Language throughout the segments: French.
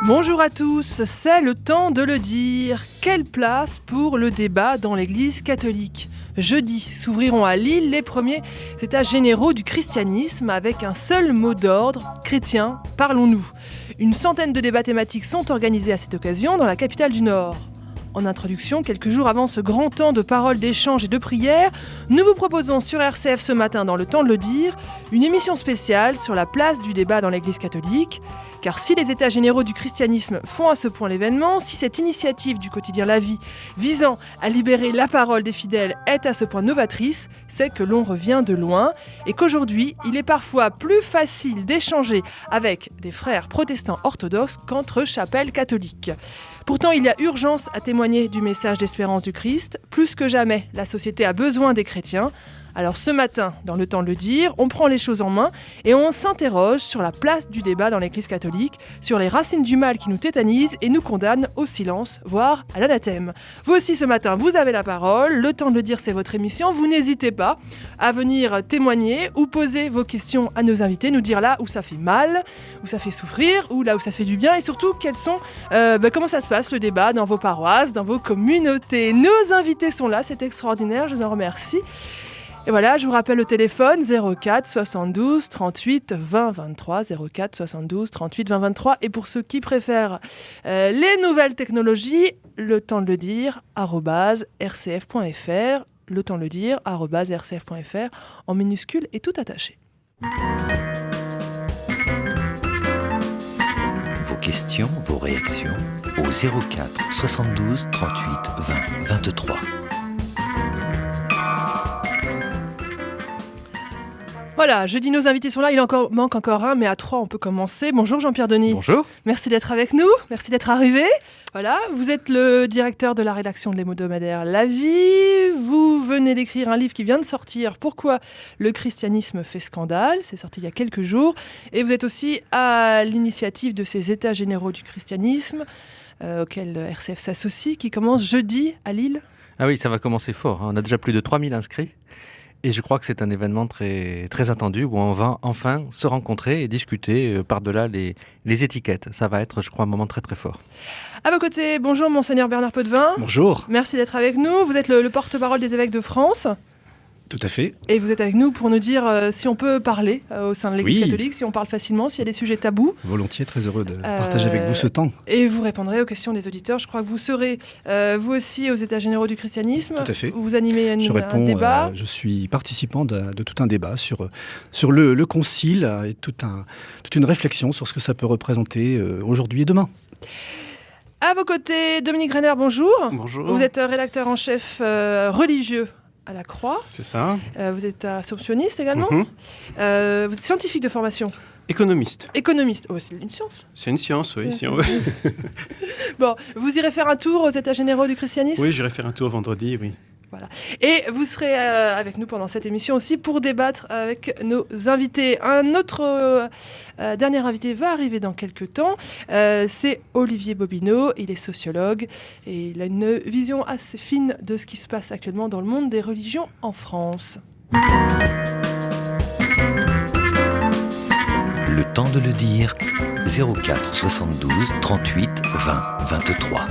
Bonjour à tous, c'est le temps de le dire. Quelle place pour le débat dans l'Église catholique ? Jeudi s'ouvriront à Lille les premiers états généraux du christianisme avec un seul mot d'ordre, chrétiens, parlons-nous. Une centaine de débats thématiques sont organisés à cette occasion dans la capitale du Nord. En introduction, quelques jours avant ce grand temps de parole, d'échange et de prière, nous vous proposons sur RCF ce matin, dans le temps de le dire, une émission spéciale sur la place du débat dans l'Église catholique. Car si les états généraux du christianisme font à ce point l'événement, si cette initiative du quotidien La Vie visant à libérer la parole des fidèles est à ce point novatrice, c'est que l'on revient de loin et qu'aujourd'hui, il est parfois plus facile d'échanger avec des frères protestants orthodoxes qu'entre chapelles catholiques. Pourtant, il y a urgence à témoigner du message d'espérance du Christ. Plus que jamais, la société a besoin des chrétiens. Alors ce matin, dans le temps de le dire, on prend les choses en main et on s'interroge sur la place du débat dans l'Église catholique, sur les racines du mal qui nous tétanisent et nous condamnent au silence, voire à l'anathème. Vous aussi ce matin, vous avez la parole, le temps de le dire c'est votre émission, vous n'hésitez pas à venir témoigner ou poser vos questions à nos invités, nous dire là où ça fait mal, où ça fait souffrir, ou là où ça fait du bien et surtout comment ça se passe le débat dans vos paroisses, dans vos communautés. Nos invités sont là, c'est extraordinaire, je vous en remercie. Et voilà, je vous rappelle le téléphone 04 72 38 20 23, 04 72 38 20 23. Et pour ceux qui préfèrent les nouvelles technologies, le temps de le dire, @rcf.fr, le temps de le dire, @rcf.fr, en minuscule et tout attaché. Vos questions, vos réactions au 04 72 38 20 23. Voilà, je dis nos invités sont là, manque encore un, mais à 3 on peut commencer. Bonjour Jean-Pierre Denis. Bonjour. Merci d'être avec nous, merci d'être arrivé. Voilà, vous êtes le directeur de la rédaction de l'hebdomadaire La Vie. Vous venez d'écrire un livre qui vient de sortir, Pourquoi le christianisme fait scandale. C'est sorti il y a quelques jours. Et vous êtes aussi à l'initiative de ces états généraux du christianisme, auxquels RCF s'associe, qui commence jeudi à Lille. Ah oui, ça va commencer fort. On a déjà plus de 3000 inscrits. Et je crois que c'est un événement très, très attendu où on va enfin se rencontrer et discuter par-delà les étiquettes. Ça va être, je crois, un moment très très fort. À vos côtés, bonjour Monseigneur Bernard Potvin. Bonjour. Merci d'être avec nous. Vous êtes le porte-parole des évêques de France. Tout à fait. Et vous êtes avec nous pour nous dire si on peut parler au sein de l'Église catholique, si on parle facilement, s'il y a des sujets tabous. Volontiers, très heureux de partager avec vous ce temps. Et vous répondrez aux questions des auditeurs. Je crois que vous serez, vous aussi, aux États généraux du christianisme. Tout à fait. Vous animez un débat. Je suis participant de tout un débat sur le concile et toute une réflexion sur ce que ça peut représenter aujourd'hui et demain. À vos côtés, Dominique Renner, bonjour. Bonjour. Vous êtes rédacteur en chef religieux à la Croix. C'est ça. Vous êtes assomptionniste également. Vous êtes scientifique de formation. Économiste. Économiste. Oh, c'est une science. C'est une science, oui, si on veut. Bon, vous irez faire un tour aux États généraux du christianisme ? Oui, j'irai faire un tour vendredi, oui. Voilà. Et vous serez avec nous pendant cette émission aussi pour débattre avec nos invités. Un autre dernier invité va arriver dans quelques temps. C'est Olivier Bobineau. Il est sociologue et il a une vision assez fine de ce qui se passe actuellement dans le monde des religions en France. Le temps de le dire, 04 72 38 20 23.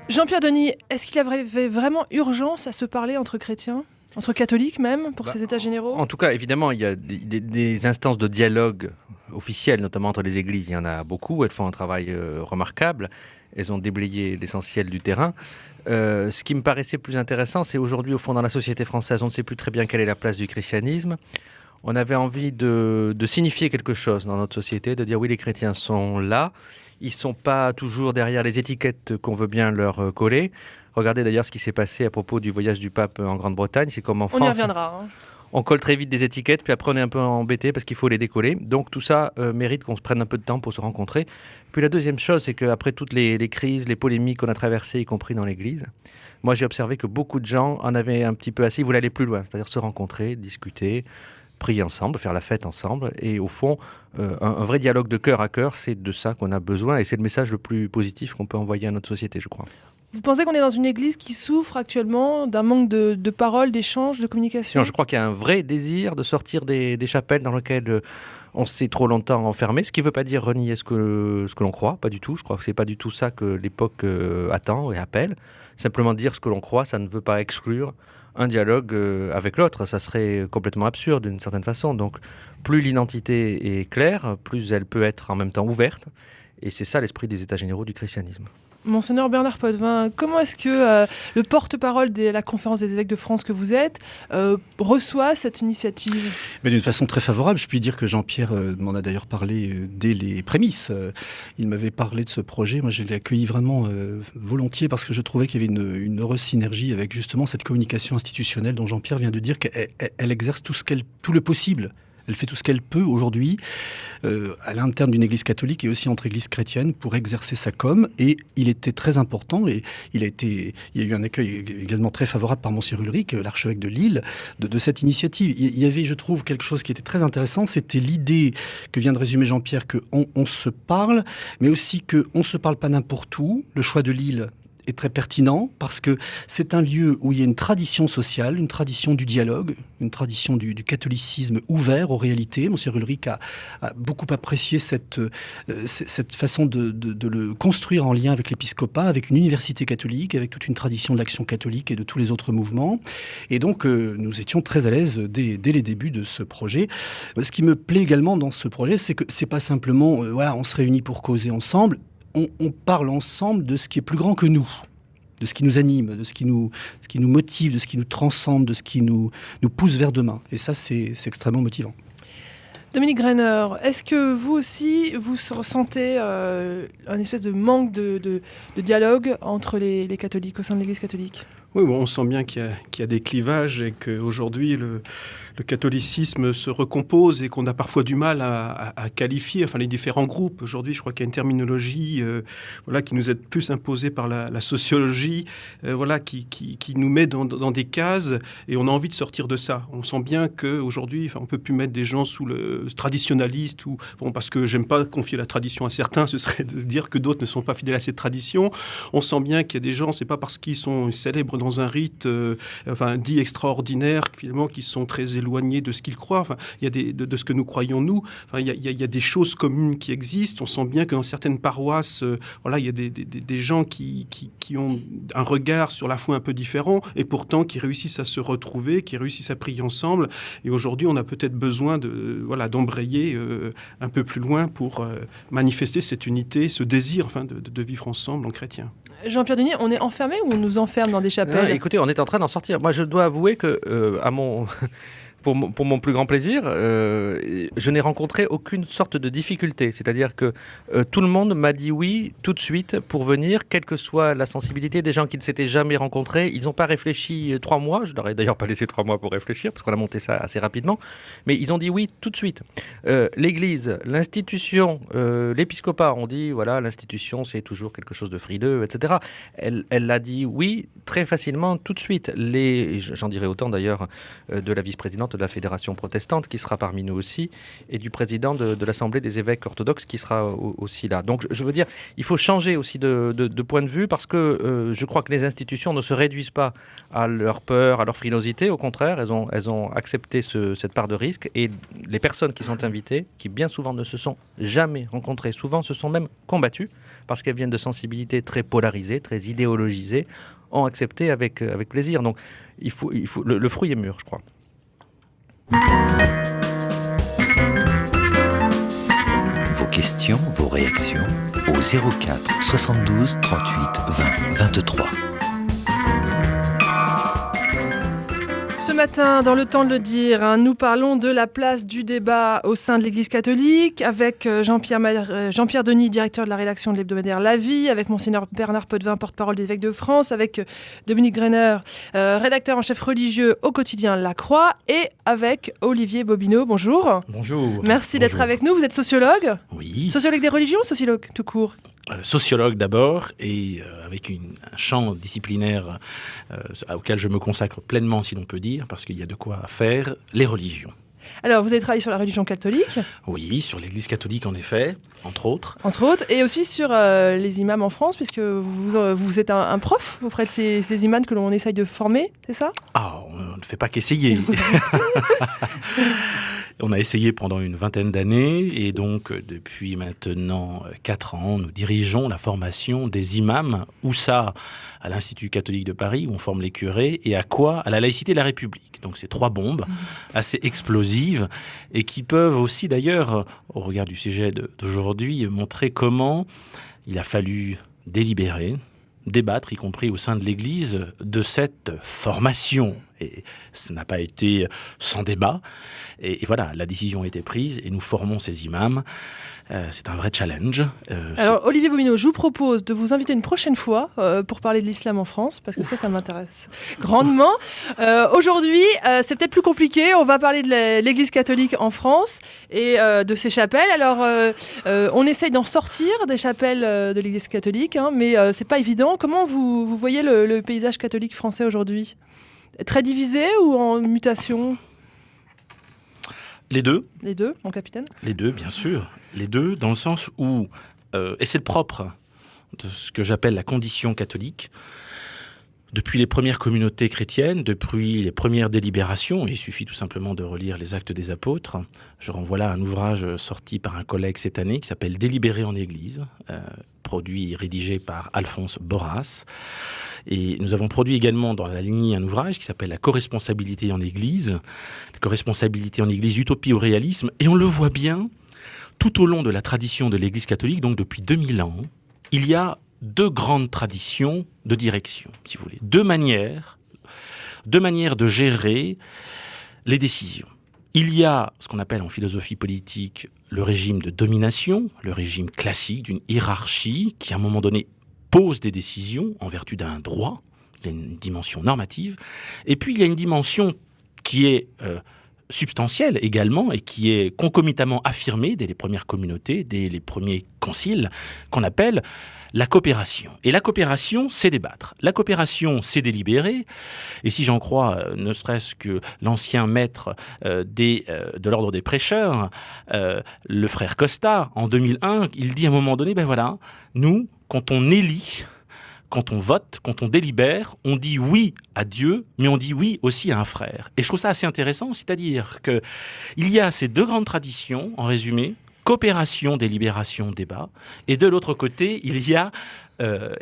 Jean-Pierre Denis, est-ce qu'il y avait vraiment urgence à se parler entre chrétiens ? Entre catholiques même, pour ces états généraux ? En tout cas, évidemment, il y a des instances de dialogue officielles, notamment entre les églises. Il y en a beaucoup, elles font un travail remarquable. Elles ont déblayé l'essentiel du terrain. Ce qui me paraissait plus intéressant, c'est aujourd'hui, au fond, dans la société française, on ne sait plus très bien quelle est la place du christianisme. On avait envie de signifier quelque chose dans notre société, de dire oui, les chrétiens sont là. Ils ne sont pas toujours derrière les étiquettes qu'on veut bien leur coller. Regardez d'ailleurs ce qui s'est passé à propos du voyage du pape en Grande-Bretagne. C'est comme en France. On y reviendra. On colle très vite des étiquettes, puis après on est un peu embêté parce qu'il faut les décoller. Donc tout ça mérite qu'on se prenne un peu de temps pour se rencontrer. Puis la deuxième chose, c'est qu'après toutes les crises, les polémiques qu'on a traversées, y compris dans l'Église, moi j'ai observé que beaucoup de gens en avaient un petit peu assez. Ils voulaient aller plus loin, c'est-à-dire se rencontrer, discuter, prier ensemble, faire la fête ensemble. Et au fond, un vrai dialogue de cœur à cœur, c'est de ça qu'on a besoin. Et c'est le message le plus positif qu'on peut envoyer à notre société, je crois. Vous pensez qu'on est dans une église qui souffre actuellement d'un manque de paroles, d'échanges, de communication ? Non, je crois qu'il y a un vrai désir de sortir des chapelles dans lesquelles on s'est trop longtemps enfermé, ce qui ne veut pas dire renier ce que l'on croit, pas du tout. Je crois que ce n'est pas du tout ça que l'époque attend et appelle. Simplement dire ce que l'on croit, ça ne veut pas exclure un dialogue avec l'autre. Ça serait complètement absurde d'une certaine façon. Donc plus l'identité est claire, plus elle peut être en même temps ouverte. Et c'est ça l'esprit des États généraux du christianisme. Monseigneur Bernard Potvin, comment est-ce que le porte-parole de la conférence des évêques de France que vous êtes reçoit cette initiative ? Mais d'une façon très favorable. Je puis dire que Jean-Pierre m'en a d'ailleurs parlé dès les prémices. Il m'avait parlé de ce projet. Moi, je l'ai accueilli vraiment volontiers parce que je trouvais qu'il y avait une heureuse synergie avec justement cette communication institutionnelle dont Jean-Pierre vient de dire qu'elle exerce tout le possible. Elle fait tout ce qu'elle peut aujourd'hui à l'interne d'une église catholique et aussi entre églises chrétiennes pour exercer sa com. Et il était très important et il y a eu un accueil également très favorable par Monseigneur Ulrich, l'archevêque de Lille, de cette initiative. Il y avait, je trouve, quelque chose qui était très intéressant. C'était l'idée que vient de résumer Jean-Pierre qu'on se parle, mais aussi qu'on ne se parle pas n'importe où. Le choix de Lille est très pertinent parce que c'est un lieu où il y a une tradition sociale, une tradition du dialogue, une tradition du catholicisme ouvert aux réalités. Monseigneur Ulrich a beaucoup apprécié cette façon de le construire en lien avec l'épiscopat, avec une université catholique, avec toute une tradition de l'action catholique et de tous les autres mouvements. Et donc, nous étions très à l'aise dès les débuts de ce projet. Ce qui me plaît également dans ce projet, c'est que c'est pas simplement, on se réunit pour causer ensemble. On parle ensemble de ce qui est plus grand que nous, de ce qui nous anime, de ce qui nous motive, de ce qui nous transcende, de ce qui nous pousse vers demain. Et ça, c'est extrêmement motivant. Dominique Greiner, est-ce que vous aussi, vous ressentez un espèce de manque de dialogue entre les catholiques, au sein de l'Église catholique ? Oui, on sent bien qu'il y a des clivages et qu'aujourd'hui, le catholicisme se recompose et qu'on a parfois du mal à qualifier les différents groupes. Aujourd'hui, je crois qu'il y a une terminologie qui nous est plus imposée par la sociologie, qui nous met dans des cases et on a envie de sortir de ça. On sent bien qu'aujourd'hui, on ne peut plus mettre des gens sous le traditionnaliste parce que j'aime pas confier la tradition à certains, ce serait de dire que d'autres ne sont pas fidèles à cette tradition. On sent bien qu'il y a des gens, c'est pas parce qu'ils sont célèbres dans un rite dit extraordinaire, finalement, qui sont très éloignés de ce qu'ils croient. Il y a de ce que nous croyons, nous. Il y a des choses communes qui existent. On sent bien que dans certaines paroisses, il y a des gens qui ont un regard sur la foi un peu différent et pourtant qui réussissent à se retrouver, qui réussissent à prier ensemble. Et aujourd'hui, on a peut-être besoin d'embrayer un peu plus loin pour manifester cette unité, ce désir de vivre ensemble en chrétien. Jean-Pierre Denis, on est enfermé ou on nous enferme dans des chapelles ? Écoutez, on est en train d'en sortir. Moi, je dois avouer que pour mon plus grand plaisir, je n'ai rencontré aucune sorte de difficulté. C'est-à-dire que tout le monde m'a dit oui tout de suite pour venir, quelle que soit la sensibilité des gens qui ne s'étaient jamais rencontrés. Ils n'ont pas réfléchi 3 mois. Je leur ai d'ailleurs pas laissé 3 mois pour réfléchir parce qu'on a monté ça assez rapidement. Mais ils ont dit oui tout de suite. L'Église, l'institution, l'épiscopat ont dit voilà, l'institution c'est toujours quelque chose de frileux, etc. Elle a dit oui très facilement tout de suite. J'en dirai autant d'ailleurs de la vice-présidente de la Fédération protestante qui sera parmi nous aussi et du président de l'Assemblée des évêques orthodoxes qui sera aussi là. Donc je veux dire, il faut changer aussi de point de vue parce que je crois que les institutions ne se réduisent pas à leur peur, à leur frilosité. Au contraire, elles ont accepté cette part de risque et les personnes qui sont invitées, qui bien souvent ne se sont jamais rencontrées, souvent se sont même combattues parce qu'elles viennent de sensibilités très polarisées, très idéologisées, ont accepté avec plaisir. Donc le fruit est mûr, je crois. Vos questions, vos réactions au 04 72 38 20 23. Ce matin, dans le temps de le dire, nous parlons de la place du débat au sein de l'Église catholique avec Jean-Pierre Denis, directeur de la rédaction de l'hebdomadaire La Vie, avec Monseigneur Bernard Potvin, porte-parole des évêques de France, avec Dominique Greiner, rédacteur en chef religieux au quotidien La Croix, et avec Olivier Bobineau. Bonjour. Bonjour. Merci d'être avec nous. Vous êtes sociologue ? Oui. Sociologue des religions ou sociologue tout court ? Sociologue d'abord et avec un champ disciplinaire auquel je me consacre pleinement, si l'on peut dire, parce qu'il y a de quoi faire, les religions. Alors, vous avez travaillé sur la religion catholique, Oui, sur l'Église catholique, en effet, entre autres. entre autres, et aussi sur les imams en France, puisque vous êtes un prof auprès de ces imams que l'on essaye de former, c'est ça? Ah, on ne fait pas qu'essayer. On a essayé pendant une vingtaine d'années et donc depuis maintenant 4 ans, nous dirigeons la formation des imams, où ça, à l'Institut catholique de Paris, où on forme les curés, et à quoi? À la laïcité de la République. Donc c'est 3 bombes assez explosives et qui peuvent aussi d'ailleurs, au regard du sujet d'aujourd'hui, montrer comment il a fallu délibérer, débattre, y compris au sein de l'Église, de cette formation. Et ça n'a pas été sans débat. Et voilà, la décision a été prise et nous formons ces imams. C'est un vrai challenge. Alors, Olivier Bobino, je vous propose de vous inviter une prochaine fois pour parler de l'islam en France, parce que ça m'intéresse grandement. Aujourd'hui, c'est peut-être plus compliqué. On va parler de l'Église catholique en France et de ses chapelles. Alors, on essaye d'en sortir des chapelles de l'Église catholique, mais c'est pas évident. Comment vous voyez le paysage catholique français aujourd'hui? Très divisé ou en mutation? Les deux. Les deux, mon capitaine? Les deux, bien sûr. Les deux, dans le sens où, et c'est le propre de ce que j'appelle la condition catholique, depuis les premières communautés chrétiennes, depuis les premières délibérations, il suffit tout simplement de relire les Actes des Apôtres. Je renvoie là un ouvrage sorti par un collègue cette année qui s'appelle « Délibérer en Église », produit et rédigé par Alphonse Borras. Et nous avons produit également dans la lignée un ouvrage qui s'appelle « La corresponsabilité en Église », la corresponsabilité en Église, utopie au réalisme. Et on le voit bien, tout au long de la tradition de l'Église catholique, donc depuis 2000 ans, il y a 2 grandes traditions de direction, si vous voulez. 2 manières de gérer les décisions. Il y a ce qu'on appelle en philosophie politique le régime de domination, le régime classique d'une hiérarchie qui, à un moment donné, pose des décisions en vertu d'un droit. Il y a une dimension normative. Et puis, il y a une dimension qui est substantielle également et qui est concomitamment affirmée dès les premières communautés, dès les premiers conciles, qu'on appelle la coopération. Et la coopération, c'est débattre. La coopération, c'est délibérer. Et si j'en crois, ne serait-ce que l'ancien maître de l'ordre des prêcheurs, le frère Costa, en 2001, il dit à un moment donné, ben voilà, nous, quand on élit, quand on vote, quand on délibère, on dit oui à Dieu, mais on dit oui aussi à un frère. Et je trouve ça assez intéressant, c'est-à-dire qu'il y a ces 2 grandes traditions, en résumé, coopération, délibération, débat. Et de l'autre côté, il y a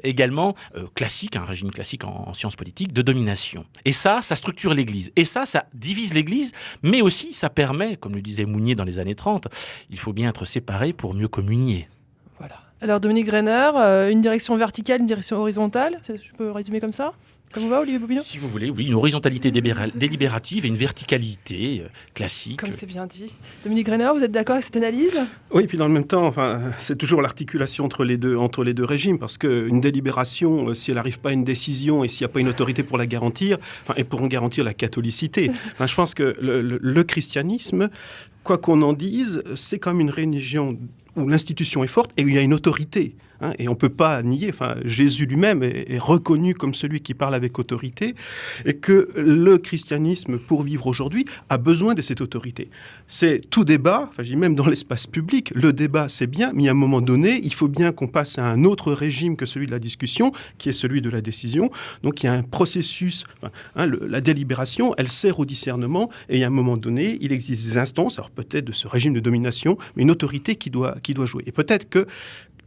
également classique, un régime classique en sciences politiques, de domination. Et ça structure l'Église. Et ça divise l'Église, mais aussi ça permet, comme le disait Mounier dans les années 30, il faut bien être séparés pour mieux communier. Voilà. Alors, Dominique Grainer, une direction verticale, une direction horizontale, je peux résumer comme ça? Ça vous va, Olivier Bobino? Si vous voulez, oui, une horizontalité délibérative et une verticalité classique. Comme c'est bien dit. Dominique Grainer, vous êtes d'accord avec cette analyse? Oui, et puis dans le même temps, c'est toujours l'articulation entre les deux régimes, parce qu'une délibération, si elle n'arrive pas à une décision et s'il n'y a pas une autorité pour la garantir, et pour en garantir la catholicité, je pense que le christianisme, quoi qu'on en dise, c'est comme une religion où l'institution est forte et où il y a une autorité. Et on ne peut pas nier, Jésus lui-même est reconnu comme celui qui parle avec autorité, et que le christianisme, pour vivre aujourd'hui, a besoin de cette autorité. C'est tout débat, je dis même dans l'espace public, le débat c'est bien, mais à un moment donné, il faut bien qu'on passe à un autre régime que celui de la discussion, qui est celui de la décision. Donc il y a un processus, la délibération, elle sert au discernement, et à un moment donné, il existe des instances, alors peut-être de ce régime de domination, mais une autorité qui doit jouer. Et peut-être que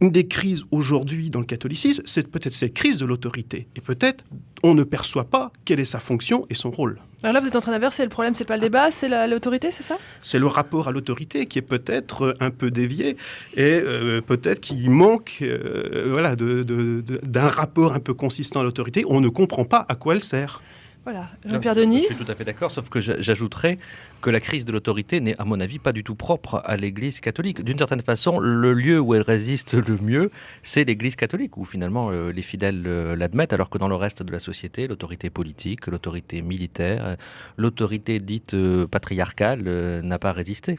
une des crises aujourd'hui dans le catholicisme, c'est peut-être cette crise de l'autorité. Et peut-être on ne perçoit pas quelle est sa fonction et son rôle. Alors là, vous êtes en train d'inverser. Le problème, c'est pas le débat, c'est l'autorité, c'est ça? C'est le rapport à l'autorité qui est peut-être un peu dévié et peut-être qu'il manque d'un rapport un peu consistant à l'autorité. On ne comprend pas à quoi elle sert. Voilà, Jean-Pierre Denis. Je suis tout à fait d'accord, sauf que j'ajouterais que la crise de l'autorité n'est, à mon avis, pas du tout propre à l'Église catholique. D'une certaine façon, le lieu où elle résiste le mieux, c'est l'Église catholique, où finalement les fidèles l'admettent, alors que dans le reste de la société, l'autorité politique, l'autorité militaire, l'autorité dite patriarcale n'a pas résisté.